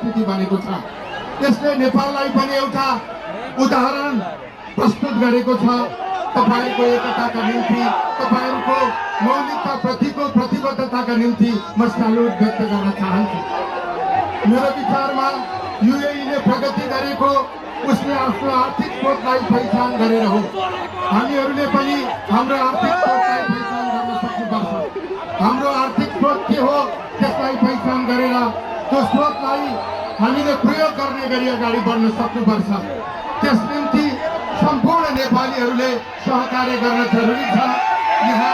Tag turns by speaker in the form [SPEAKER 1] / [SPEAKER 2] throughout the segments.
[SPEAKER 1] स्थिति बनेको छ। त्यसले नेपाललाई पनि एउटा उदाहरण प्रस्तुत गरेको छ। तपाईहरुको एकताका निम्ति, तपाईहरुको मौलिकताप्रतिको प्रतिबद्धताका निम्ति म सल्युट व्यक्त गर्न चाहन्छु। मेरो विचारमा युएईले प्रगति गरेको उसले आफ्नो आर्थिक स्रोतलाई पहिचान गरेर हो। हामीहरूले पनि हाम्रो आर्थिक स्रोतलाई पहिचान गर्न सक्नुपर्छ। हाम्रो आर्थिक स्रोत के हो त्यसलाई पहिचान गरेर त्यो स्रोतलाई हामीले प्रयोग गर्ने गरी अगाडि बढ्न सक्नुपर्छ। त्यस निम्ति सम्पूर्ण नेपालीहरूले सहकार्य गर्न जरुरी छ। यहाँ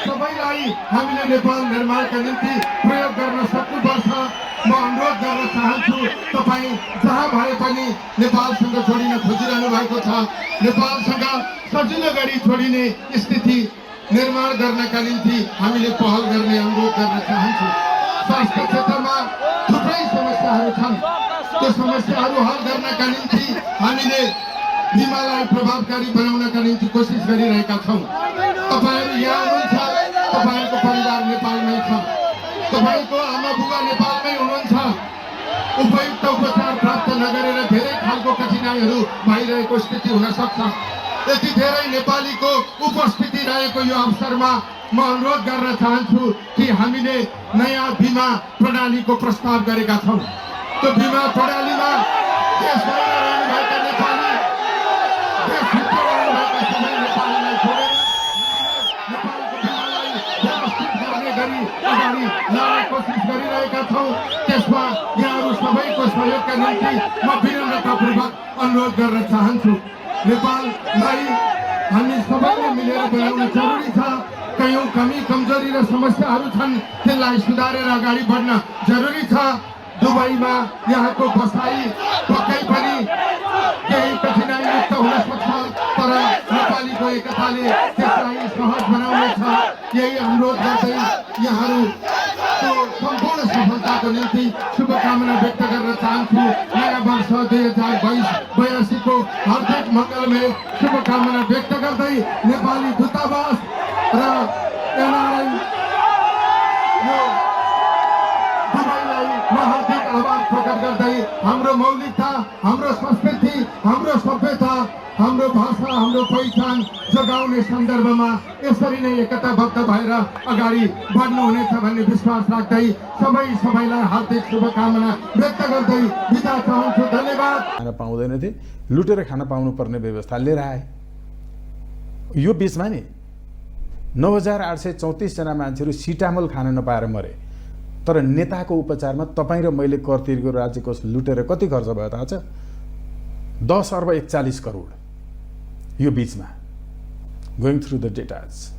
[SPEAKER 1] सबैलाई हामीले नेपाल निर्माणका निम्ति प्रयोग गर्न सक्नुपर्छ। म अनुरोध गर्न चाहन्छु, तपाईँ जहाँ भए पनि नेपालसँग जोडिन खोजिरहनु भएको छ, नेपालसँग सजिलो गरी जोडिने स्थिति निर्माण गर्नका निम्ति हामीले पहल गर्ने अनुरोध गर्न चाहन्छु। स्वास्थ्य क्षेत्रमा थुप्रै समस्याहरू छन्। त्यो समस्याहरू हल गर्नका निम्ति हामीले बिमालाई प्रभावकारी बनाउनका निम्ति कोसिस गरिरहेका छौँ। तपाईहरु यहाँ हुनुहुन्छ, तपाईहरुको परिवार नेपालमै छ, तपाईको आमा बुबा नेपालमै हुनुहुन्छ। उपयुक्त उपचार प्राप्त नगरेर धेरै खालको कठिनाइहरू भइरहेको स्थिति हुन सक्छ। यति धेरै नेपालीको उपस्थिति रहेको यो अवसरमा म अनुरोध गर्न चाहन्छु कि हामीले नयाँ बिमा प्रणालीको प्रस्ताव गरेका छौँ। त्यो बिमा प्रणालीमा देश बाहिर रहनुभएका नेपाली, देशभित्र रहनुभएका सबै नेपालीलाई जोडेर नेपालको बिमालाई व्यवस्थित गर्ने गरी अगाडि लाने कोसिस गरिरहेका छौँ। त्यसमा यहाँहरू सबैको सहयोगका निम्ति म विनम्रतापूर्वक अनुरोध गर्न चाहन्छु। नेपाललाई हामी सबैले मिलेर बनाउन जरुरी छ। कयौं कमी कमजोरी र समस्याहरू छन्, त्यसलाई सुधारेर अगाडि बढ्न जरुरी छ। दुबईमा यहाँको बसाई पक्कै पनि केही कठिनाइयुक्त हुन सक्छ, तर नेपालीको एकताले त्यसलाई सहज बनाउनेछ। यही अनुरोध गर्दै यहाँहरूको सम्पूर्ण सफलताको निम्ति शुभकामना व्यक्त गर्न चाहन्छु। नयाँ वर्ष 2022 को हार्दिक मङ्गलमय शुभकामना व्यक्त गर्दै नेपाली दूतावास र एनआरआई दुबईलाई म हार्दिक आभार प्रकट गर्दै हाम्रो मौलिकता, हाम्रो संस्कृति, हाम्रो सभ्यता, हाम्रो भाषा, हाम्रो पहिचान जोगाउने सन्दर्भमा यसरी नै एकताबद्ध भएर अगाडि बढ्नुहुनेछ भन्ने विश्वास राख्दै सबैलाई हार्दिक शुभकामना व्यक्त गर्दै बिदा चाहन्छु। धन्यवाद।
[SPEAKER 2] खान पाउँदैनथे, लुटेर खान पाउनुपर्ने व्यवस्था लिएर आए। यो बिचमा नि 9834 जना मान्छेहरू सिटामोल खान नपाएर मरे। तर नेताको उपचारमा तपाईँ र मैले कर तिरेको राज्य कोष लुटेर कति खर्च भयो थाहा छ? 10 अर्ब 41 करोड। यो बिचमा गोइङ थ्रु द डेटाज।